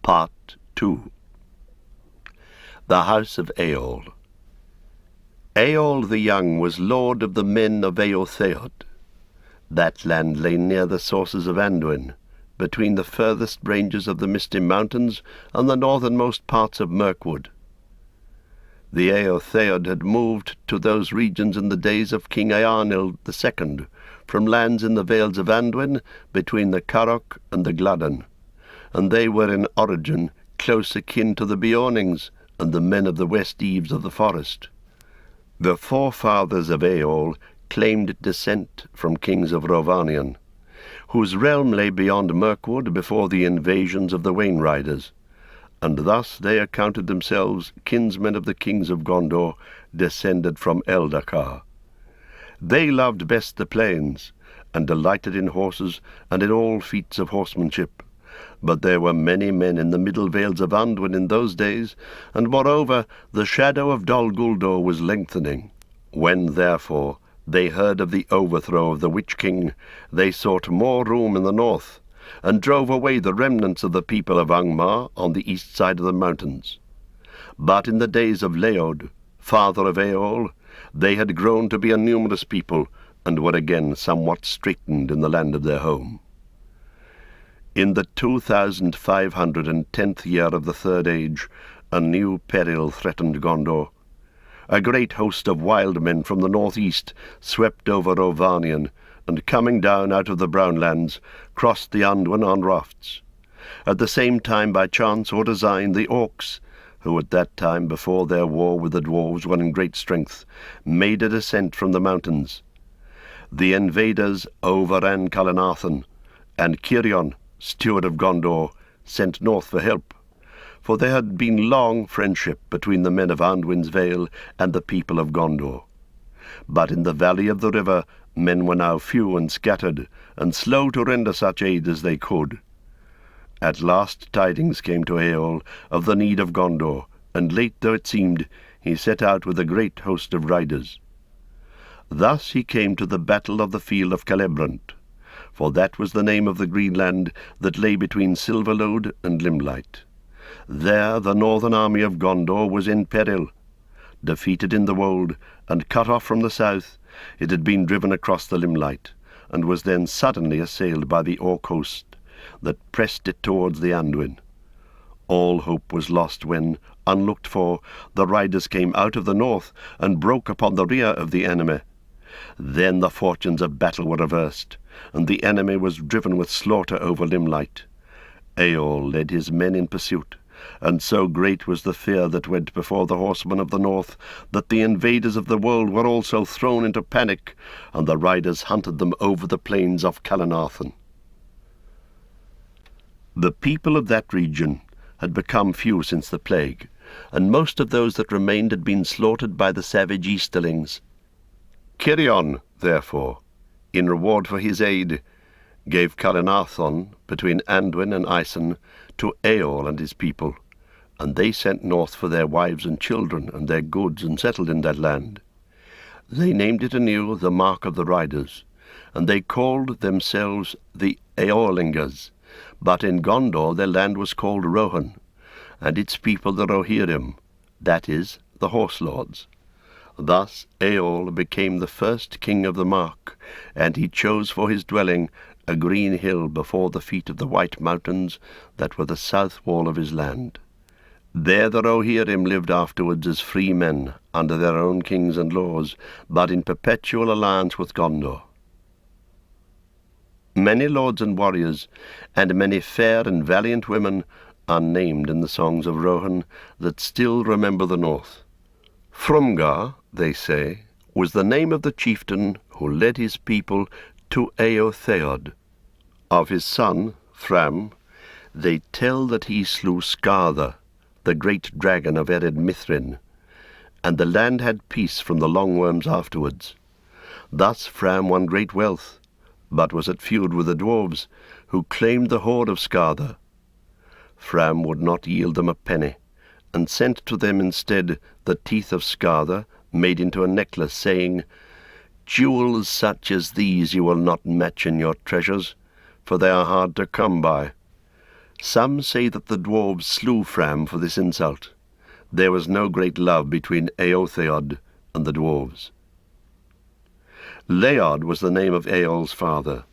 Part 2. The House of Eorl. Eorl the Young was lord of the men of Eorl. That land lay near the sources of Anduin, between the furthest ranges of the Misty Mountains and the northernmost parts of Mirkwood. The Eorl had moved to those regions in the days of King Annals II, from lands in the vales of Anduin between the Carrock and the Gladden, and they were in origin close akin to the Beornings and the men of the west eaves of the forest. The forefathers of Eorl claimed descent from kings of Rovanion, whose realm lay beyond Mirkwood before the invasions of the Wain Riders, and thus they accounted themselves kinsmen of the kings of Gondor, descended from Eldakar. They loved best the plains, and delighted in horses and in all feats of horsemanship. But there were many men in the middle vales of Anduin in those days, and moreover the shadow of Dol Guldur was lengthening. When, therefore, they heard of the overthrow of the Witch King, they sought more room in the north, and drove away the remnants of the people of Angmar on the east side of the mountains. But in the days of Leod, father of Eorl, they had grown to be a numerous people, and were again somewhat straitened in the land of their home. In the 2510th year of the Third Age, a new peril threatened Gondor. A great host of wild men from the northeast swept over Rovanion, and coming down out of the Brownlands, crossed the Anduin on rafts. At the same time, by chance or design, the Orcs, who at that time before their war with the dwarves were in great strength, made a descent from the mountains. The invaders overran Calenathan, and Cirion, steward of Gondor, sent north for help, for there had been long friendship between the men of Anduin's Vale and the people of Gondor. But in the valley of the river men were now few and scattered, and slow to render such aid as they could. At last tidings came to Eorl of the need of Gondor, and late though it seemed, he set out with a great host of riders. Thus he came to the battle of the field of Celebrant, for that was the name of the green land that lay between Silverlode and Limlight. There the northern army of Gondor was in peril. Defeated in the wold, and cut off from the south, it had been driven across the Limlight, and was then suddenly assailed by the Orc host that pressed it towards the Anduin. All hope was lost when, unlooked for, the riders came out of the north and broke upon the rear of the enemy. Then the fortunes of battle were reversed, and the enemy was driven with slaughter over Limlight. Eorl led his men in pursuit, and so great was the fear that went before the horsemen of the north that the invaders of the world were also thrown into panic, and the riders hunted them over the plains of Calenathan. The people of that region had become few since the plague, and most of those that remained had been slaughtered by the savage Easterlings. Cirion, therefore, in reward for his aid, gave Calenathan, between Anduin and Isen, to Eorl and his people, and they sent north for their wives and children and their goods, and settled in that land. They named it anew the Mark of the Riders, and they called themselves the Eorlingers, but in Gondor their land was called Rohan, and its people the Rohirrim, that is, the Horse Lords. Thus Eorl became the first king of the Mark, and he chose for his dwelling a green hill before the feet of the White Mountains that were the south wall of his land. There the Rohirrim lived afterwards as free men, under their own kings and laws, but in perpetual alliance with Gondor. Many lords and warriors, and many fair and valiant women, are named in the songs of Rohan that still remember the north. Frumgar, they say, was the name of the chieftain who led his people to Eorl. Of his son, Fram, they tell that he slew Skartha, the great dragon of Ered Mithrin, and the land had peace from the Longworms afterwards. Thus Fram won great wealth, but was at feud with the dwarves, who claimed the hoard of Skartha. Fram would not yield them a penny, and sent to them instead the teeth of Skartha made into a necklace, saying, "Jewels such as these you will not match in your treasures, for they are hard to come by. Some say that the dwarves slew Fram for this insult. There was no great love between Eotheod and the dwarves. Leod was the name of Eorl's father.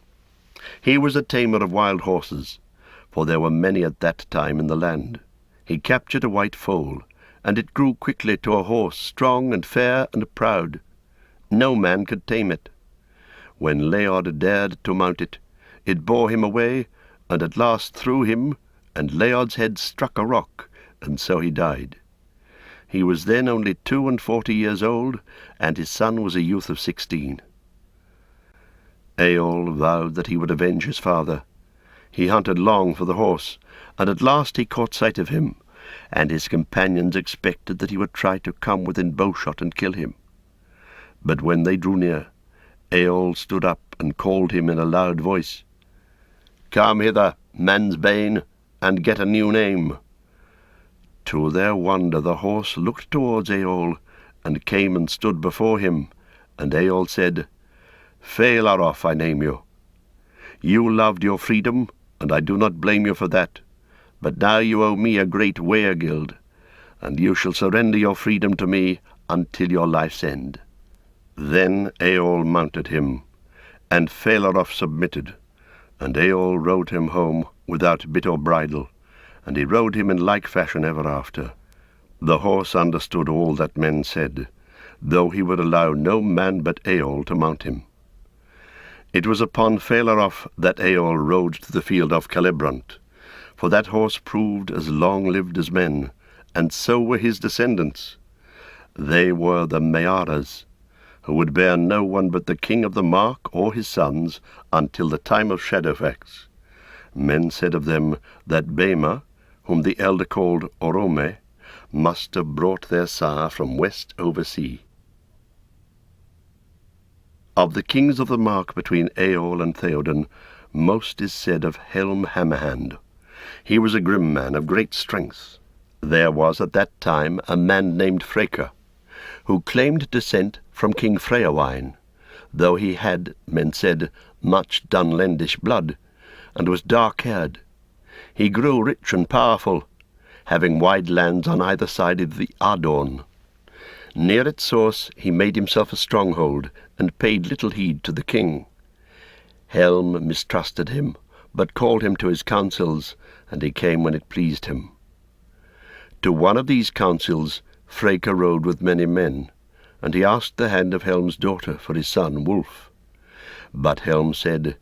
He was a tamer of wild horses, for there were many at that time in the land. He captured a white foal, and it grew quickly to a horse strong and fair and proud. No man could tame it. When Leod dared to mount it, it bore him away, and at last threw him, and Leod's head struck a rock, and so he died. He was then only 42 years old, and his son was a youth of 16. Eorl vowed that he would avenge his father. He hunted long for the horse, and at last he caught sight of him, and his companions expected that he would try to come within bowshot and kill him. But when they drew near, Eorl stood up and called him in a loud voice, "Come hither, man's bane, and get a new name." To their wonder the horse looked towards Eorl, and came and stood before him, and Eorl said, "Felaroff I name you. You loved your freedom, and I do not blame you for that. But now you owe me a great weregild, and you shall surrender your freedom to me until your life's end." Then Eorl mounted him, and Felaroff submitted, and Eorl rode him home without bit or bridle, and he rode him in like fashion ever after. The horse understood all that men said, though he would allow no man but Eorl to mount him. It was upon Felaroff that Eorl rode to the field of Celebrant, for that horse proved as long-lived as men, and so were his descendants. They were the Mearas, who would bear no one but the king of the Mark or his sons until the time of Shadowfax. Men said of them that Bema, whom the elder called Orome, must have brought their sire from west over sea. Of the kings of the Mark between Eorl and Theoden, most is said of Helm Hammerhand. He was a grim man of great strength. There was at that time a man named Freyka, who claimed descent from King Freyawain, though he had, men said, much Dunlendish blood, and was dark-haired. He grew rich and powerful, having wide lands on either side of the Ardorn. Near its source he made himself a stronghold, and paid little heed to the king. Helm mistrusted him, but called him to his councils, and he came when it pleased him. To one of these councils Freyka rode with many men, and he asked the hand of Helm's daughter for his son Wulf. But Helm said,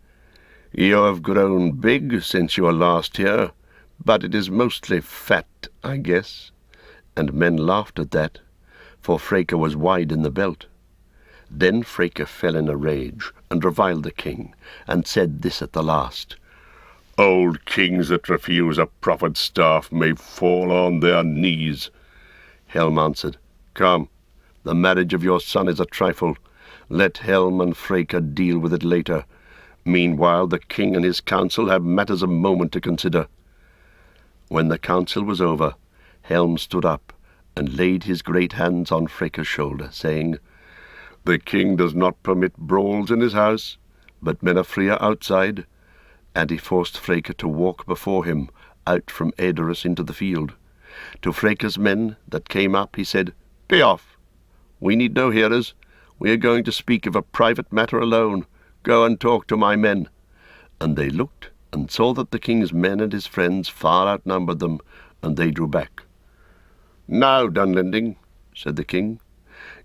"You have grown big since you were last here, but it is mostly fat, I guess." And men laughed at that, for Freyka was wide in the belt. Then Freyka fell in a rage, and reviled the king, and said this at the last, "Old kings that refuse a proffered staff may fall on their knees." Helm answered, "Come, the marriage of your son is a trifle. Let Helm and Freyka deal with it later. Meanwhile the king and his council have matters of moment to consider." When the council was over, Helm stood up, and laid his great hands on Freyka's shoulder, saying, "The king does not permit brawls in his house, but men are freer outside." And he forced Freyka to walk before him out from Edoras into the field. To Freyka's men that came up he said, "Be off. We need no hearers. We are going to speak of a private matter alone. Go and talk to my men." And they looked, and saw that the king's men and his friends far outnumbered them, and they drew back. "Now, Dunlending," said the king,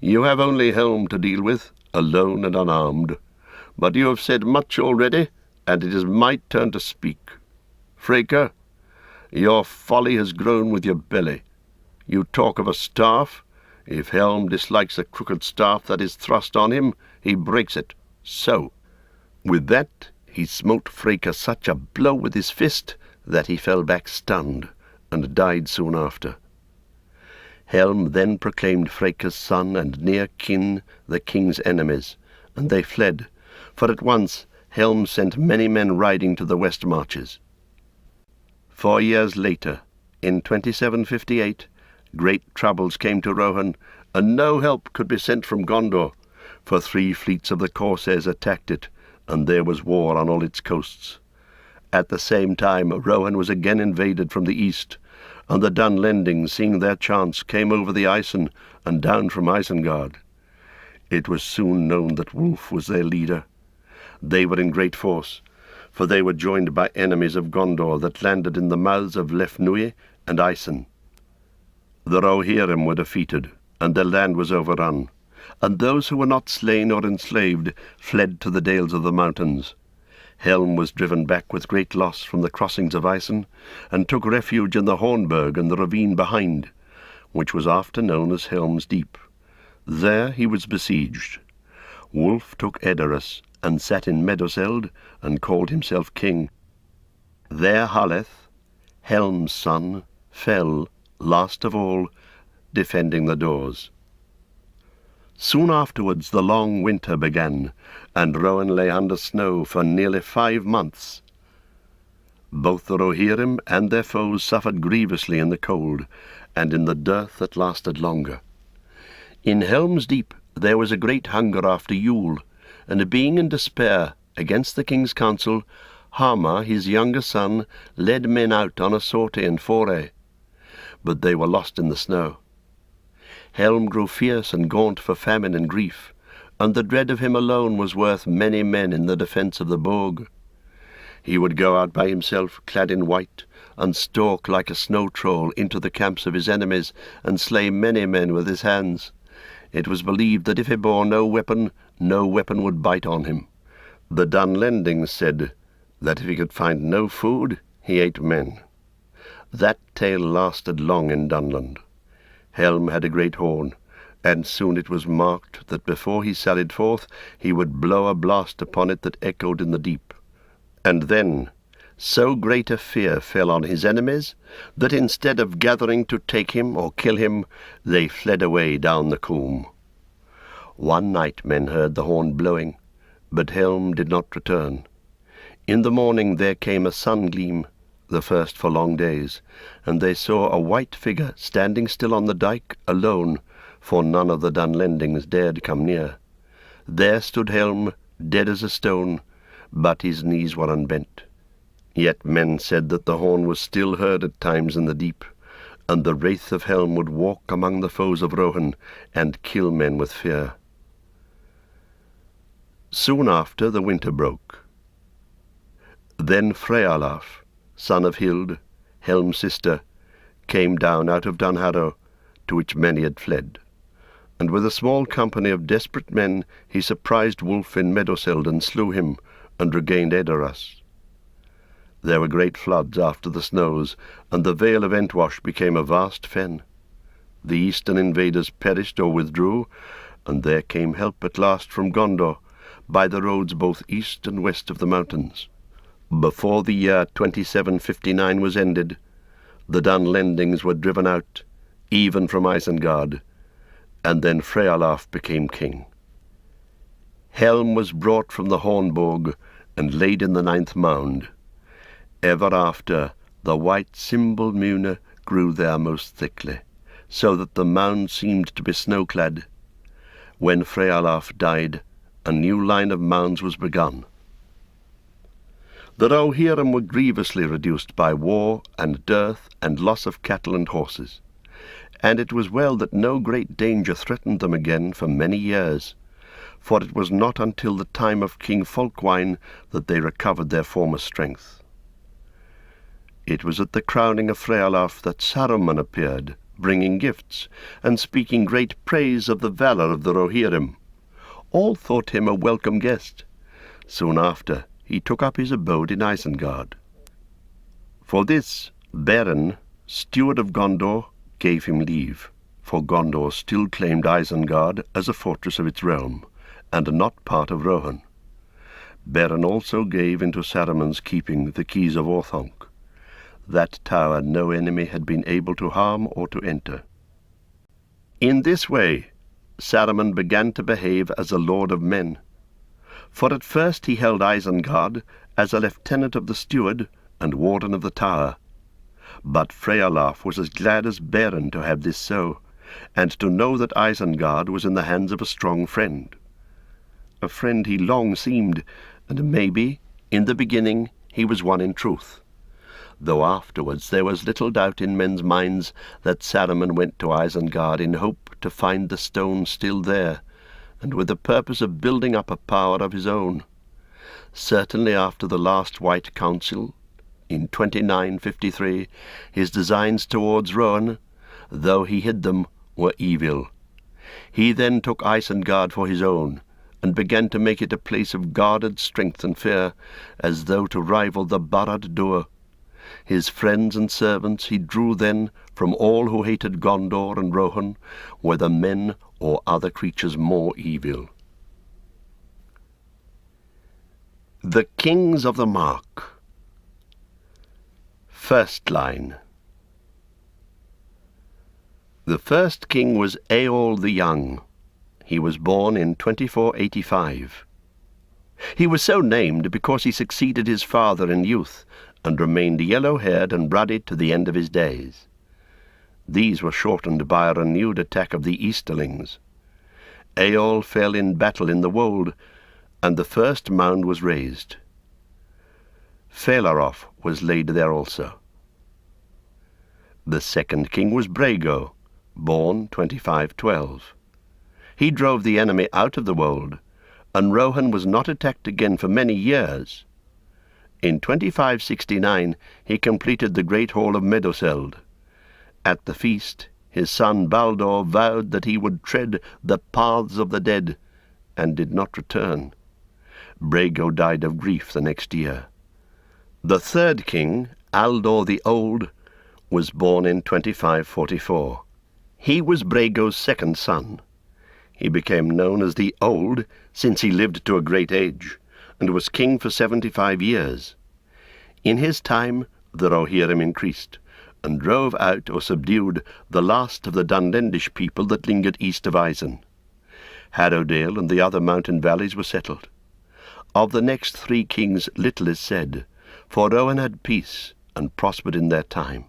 "you have only Helm to deal with, alone and unarmed. But you have said much already, and it is my turn to speak. Freyka, your folly has grown with your belly. You talk of a staff. If Helm dislikes a crooked staff that is thrust on him, he breaks it. So." With that he smote Freyka such a blow with his fist that he fell back stunned, and died soon after. Helm then proclaimed Freyka's son and near kin the king's enemies, and they fled, for at once Helm sent many men riding to the west marches. 4 years later, in 2758, great troubles came to Rohan, and no help could be sent from Gondor, for 3 fleets of the Corsairs attacked it, and there was war on all its coasts. At the same time Rohan was again invaded from the east, and the Dunlendings, seeing their chance, came over the Isen and down from Isengard. It was soon known that Wulf was their leader. They were in great force, for they were joined by enemies of Gondor that landed in the mouths of Lefnui and Isen. The Rohirrim were defeated, and their land was overrun, and those who were not slain or enslaved fled to the dales of the mountains. Helm was driven back with great loss from the crossings of Isen, and took refuge in the Hornburg and the ravine behind, which was after known as Helm's Deep. There he was besieged. Wulf took Edoras, and sat in Meduseld, and called himself king. There Haleth, Helm's son, fell, last of all, defending the doors. Soon afterwards the long winter began, and Rohan lay under snow for nearly 5 months. Both the Rohirrim and their foes suffered grievously in the cold, and in the dearth that lasted longer. In Helm's Deep there was a great hunger after Yule, and being in despair against the king's counsel, Hama, his younger son, led men out on a sortie and foray. But they were lost in the snow. Helm grew fierce and gaunt for famine and grief, and the dread of him alone was worth many men in the defence of the Borg. He would go out by himself, clad in white, and stalk like a snow-troll into the camps of his enemies, and slay many men with his hands. It was believed that if he bore no weapon would bite on him. The Dunlendings said that if he could find no food, he ate men. That tale lasted long in Dunland. Helm had a great horn, and soon it was marked that before he sallied forth he would blow a blast upon it that echoed in the deep. And then so great a fear fell on his enemies that instead of gathering to take him or kill him, they fled away down the coombe. One night men heard the horn blowing, but Helm did not return. In the morning there came a sun-gleam, the first for long days, and they saw a white figure standing still on the dyke, alone, for none of the Dunlendings dared come near. There stood Helm, dead as a stone, but his knees were unbent. Yet men said that the horn was still heard at times in the deep, and the wraith of Helm would walk among the foes of Rohan, and kill men with fear. Soon after the winter broke. Then Frealaf, son of Hild, Helm's sister, came down out of Dunharrow, to which many had fled, and with a small company of desperate men he surprised Wulf in Meduseld and slew him, and regained Edoras. There were great floods after the snows, and the Vale of Entwash became a vast fen. The eastern invaders perished or withdrew, and there came help at last from Gondor, by the roads both east and west of the mountains. Before the year 2759 was ended, the Dunlendings were driven out, even from Isengard, and then Frealaf became king. Helm was brought from the Hornburg and laid in the 9th mound. Ever after, the white cymbal muna grew there most thickly, so that the mound seemed to be snow-clad. When Frealaf died, a new line of mounds was begun. The Rohirrim were grievously reduced by war and dearth and loss of cattle and horses, and it was well that no great danger threatened them again for many years, for it was not until the time of King Folkwyne that they recovered their former strength. It was at the crowning of Frealaf that Saruman appeared, bringing gifts, and speaking great praise of the valour of the Rohirrim. All thought him a welcome guest. Soon after, he took up his abode in Isengard. For this, Beren, steward of Gondor, gave him leave, for Gondor still claimed Isengard as a fortress of its realm, and not part of Rohan. Beren also gave into Saruman's keeping the keys of Orthanc. That tower no enemy had been able to harm or to enter. In this way, Saruman began to behave as a lord of men. For at first he held Isengard as a lieutenant of the steward and warden of the tower. But Frealaf was as glad as Beren to have this so, and to know that Isengard was in the hands of a strong friend. A friend he long seemed, and maybe, in the beginning, he was one in truth, though afterwards there was little doubt in men's minds that Saruman went to Isengard in hope to find the stone still there, and with the purpose of building up a power of his own. Certainly after the last White Council, in 2953, his designs towards Rohan, though he hid them, were evil. He then took Isengard for his own, and began to make it a place of guarded strength and fear, as though to rival the Barad-dûr. His friends and servants he drew then from all who hated Gondor and Rohan, whether men or other creatures more evil. The Kings of the Mark. First line. The first king was Eorl the Young. He was born in 2485. He was so named because he succeeded his father in youth, and remained yellow-haired and ruddy to the end of his days. These were shortened by a renewed attack of the Easterlings. Eorl fell in battle in the wold, and the first mound was raised. Felaroth was laid there also. The second king was Brago, born 2512. He drove the enemy out of the wold, and Rohan was not attacked again for many years. In 2569 he completed the great hall of Meduseld. At the feast his son Baldur vowed that he would tread the paths of the dead, and did not return. Brago died of grief the next year. The third king, Aldor the Old, was born in 2544. He was Brago's second son. He became known as the Old, since he lived to a great age, and was king for 75 years. In his time the Rohirrim increased, and drove out or subdued the last of the Dunlendish people that lingered east of Isen. Harrowdale and the other mountain valleys were settled. Of the next three kings little is said, for Rohan had peace and prospered in their time.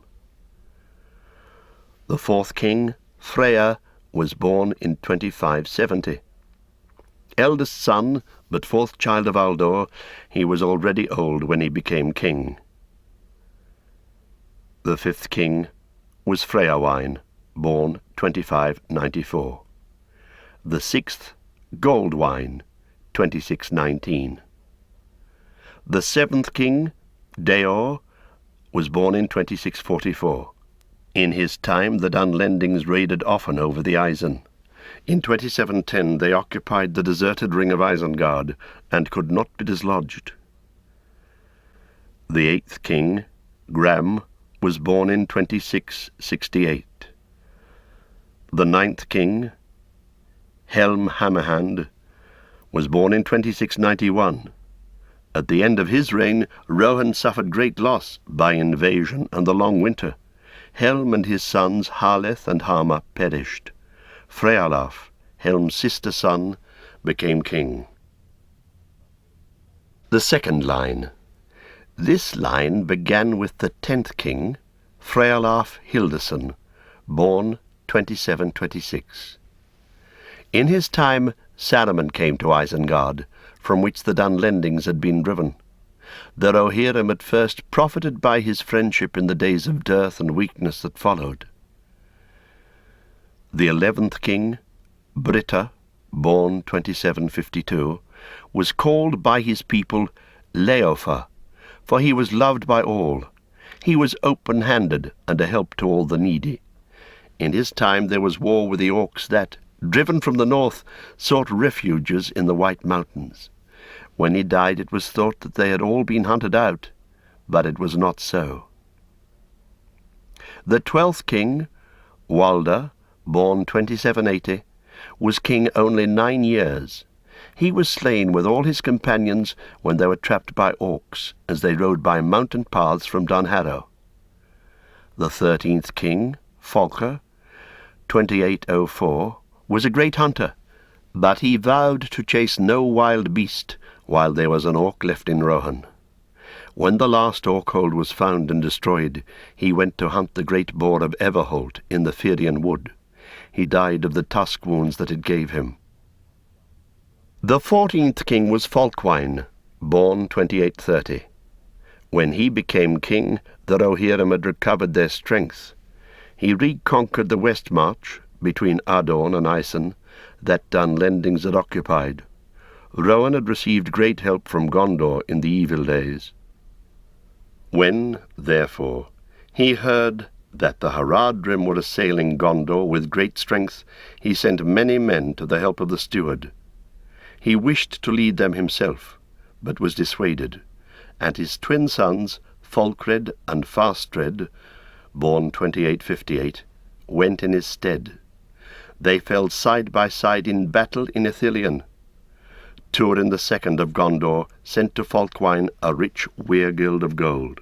The fourth king, Freyr, was born in 2570. Eldest son, but fourth child of Aldor, he was already old when he became king. The fifth king was Freyawain, born 2594. The sixth, Goldwine, 2619. The seventh king, Deor, was born in 2644. In his time the Dunlendings raided often over the Isen. In 2710 they occupied the deserted ring of Isengard, and could not be dislodged. The eighth king, Gram, was born in 2668. The ninth king, Helm Hammerhand, was born in 2691. At the end of his reign, Rohan suffered great loss by invasion and the long winter. Helm and his sons Harleth and Hama perished. Frealaf, Helm's sister son, became king. The second line. This line began with the 10th king, Frealaf Hildason, born 2726. In his time Saruman came to Isengard, from which the Dunlendings had been driven. The Rohirrim at first profited by his friendship in the days of dearth and weakness that followed. The 11th king, Britta, born 2752, was called by his people Leofa, for he was loved by all. He was open-handed and a help to all the needy. In his time there was war with the orcs that, driven from the north, sought refuges in the White Mountains. When he died it was thought that they had all been hunted out, but it was not so. The 12th king, Walder, born 2780, was king only 9 years. He was slain with all his companions when they were trapped by orcs, as they rode by mountain paths from Dunharrow. The 13th king, Folker, 2804, was a great hunter, but he vowed to chase no wild beast while there was an orc left in Rohan. When the last orc-hold was found and destroyed, he went to hunt the great boar of Everholt in the Firian wood. He died of the tusk wounds that it gave him. The 14th king was Folkwine, born 2830. When he became king, the Rohirrim had recovered their strength. He reconquered the west march, between Adorn and Isen, that Dunlendings had occupied. Rohan had received great help from Gondor in the evil days. When, therefore, he heard that the Haradrim were assailing Gondor with great strength, he sent many men to the help of the steward. He wished to lead them himself, but was dissuaded, and his twin sons, Fulkred and Fastred, born 2858, went in his stead. They fell side by side in battle in Ithilien. Turin II of Gondor sent to Folkwyne a rich weregild of gold.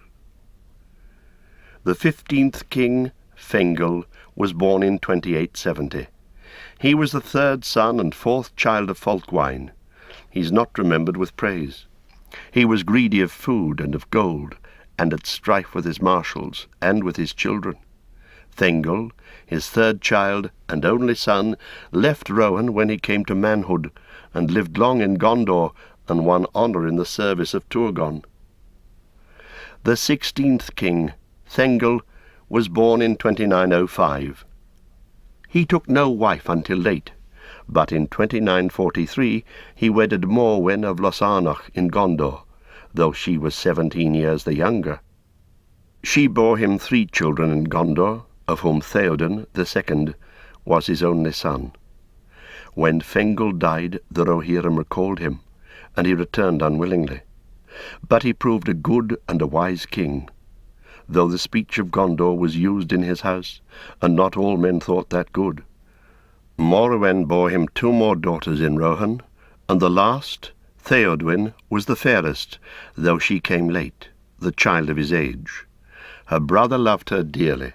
The 15th king, Fengel, was born in 2870. He was the third son and fourth child of Folkwyne. He is not remembered with praise. He was greedy of food and of gold, and at strife with his marshals and with his children. Thengel, his third child and only son, left Rohan when he came to manhood, and lived long in Gondor, and won honour in the service of Turgon. The 16th king, Thengel, was born in 2905. He took no wife until late, but in 2943 he wedded Morwen of Losanach in Gondor, though she was 17 years the younger. She bore him 3 children in Gondor, of whom Theoden II was his only son. When Fengel died, the Rohirrim recalled him, and he returned unwillingly. But he proved a good and a wise king, though the speech of Gondor was used in his house, and not all men thought that good. Morwen bore him 2 more daughters in Rohan, and the last, Theodwyn, was the fairest, though she came late, the child of his age. Her brother loved her dearly.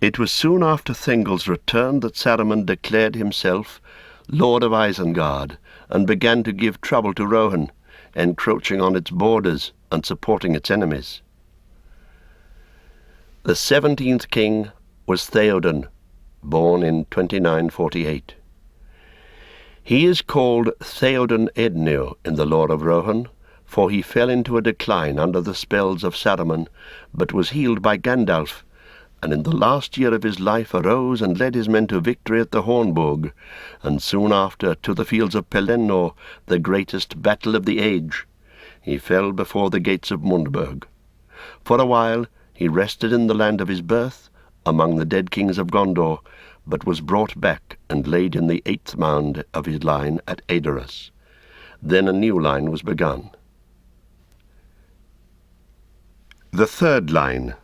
It was soon after Thengel's return that Saruman declared himself Lord of Isengard, and began to give trouble to Rohan, encroaching on its borders and supporting its enemies. The 17th king was Theoden, born in 2948. He is called Theoden Ednir in the lore of Rohan, for he fell into a decline under the spells of Saruman, but was healed by Gandalf, and in the last year of his life arose and led his men to victory at the Hornburg, and soon after to the fields of Pelennor, the greatest battle of the age. He fell before the gates of Mundburg. For a while he rested in the land of his birth, among the dead kings of Gondor, but was brought back and laid in the 8th mound of his line at Edoras. Then a new line was begun. The third line.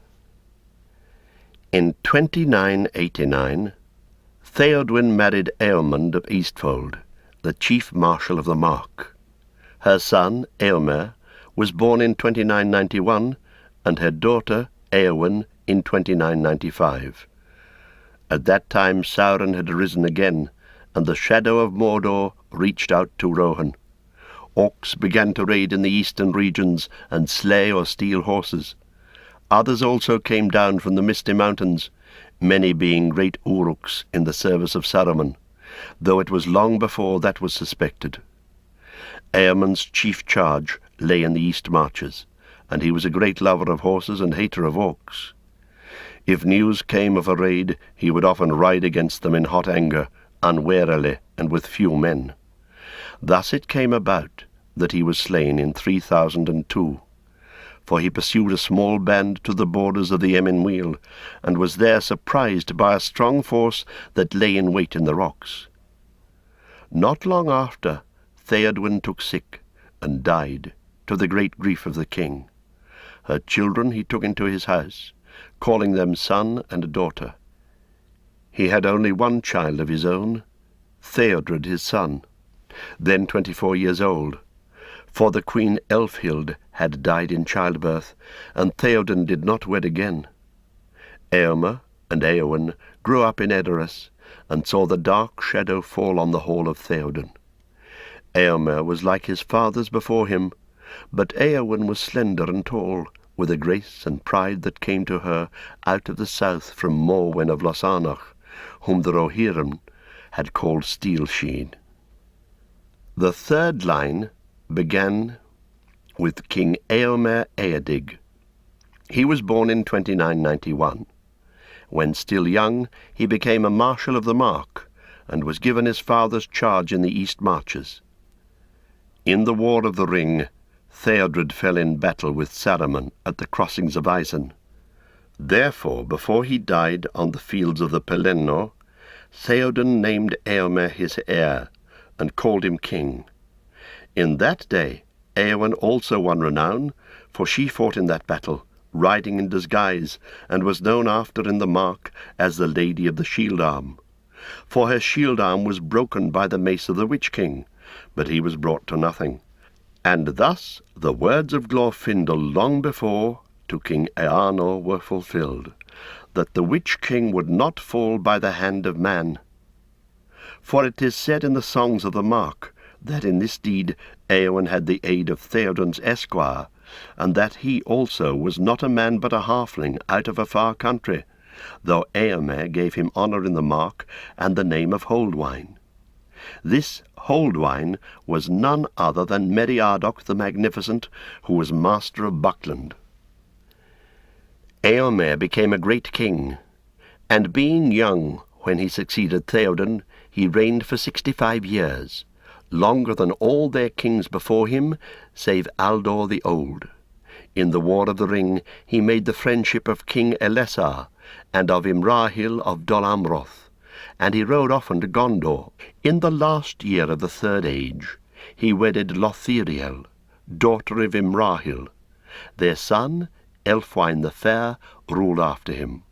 In 2989, Theodwyn married Eormund of Eastfold, the chief marshal of the Mark. Her son, Eomer, was born in 2991, and her daughter, Eowyn, in 2995. At that time Sauron had arisen again, and the shadow of Mordor reached out to Rohan. Orcs began to raid in the eastern regions and slay or steal horses. Others also came down from the misty mountains, many being great Uruks in the service of Saruman, though it was long before that was suspected. Eormund's chief charge lay in the east marches, and he was a great lover of horses and hater of orcs. If news came of a raid, he would often ride against them in hot anger, unwarily and with few men. Thus it came about that he was slain in 3002. For he pursued a small band to the borders of the Emyn and was there surprised by a strong force that lay in wait in the rocks. Not long after, Theodwyn took sick, and died, to the great grief of the king. Her children he took into his house, calling them son and daughter. He had only one child of his own, Theodred his son, then 24 years old, for the queen Elfhild had died in childbirth, and Theoden did not wed again. Eomer and Eowyn grew up in Edoras, and saw the dark shadow fall on the hall of Theoden. Eomer was like his fathers before him, but Eowyn was slender and tall, with a grace and pride that came to her out of the south from Morwen of Losanach, whom the Rohirrim had called Steelsheen. The third line began with King Eomer Eodig. He was born in 2991. When still young, he became a Marshal of the Mark, and was given his father's charge in the East Marches. In the War of the Ring, Theodred fell in battle with Saruman at the crossings of Isen. Therefore, before he died on the fields of the Pelennor, Theoden named Eomer his heir, and called him king. In that day Eowyn also won renown, for she fought in that battle, riding in disguise, and was known after in the Mark as the Lady of the Shield Arm. For her shield arm was broken by the mace of the Witch King, but he was brought to nothing. And thus the words of Glorfindel long before to King Earnor were fulfilled, that the Witch King would not fall by the hand of man. For it is said in the songs of the Mark, that in this deed Eowyn had the aid of Theoden's esquire, and that he also was not a man but a halfling out of a far country, though Eomer gave him honour in the Mark and the name of Holdwine. This Holdwine was none other than Meriadoc the Magnificent, who was master of Buckland. Eomer became a great king, and being young when he succeeded Theoden, he reigned for 65 years, longer than all their kings before him, save Aldor the Old. In the War of the Ring he made the friendship of King Elessar, and of Imrahil of Dol Amroth, and he rode often to Gondor. In the last year of the Third Age he wedded Lothiriel, daughter of Imrahil. Their son, Elfwine the Fair, ruled after him.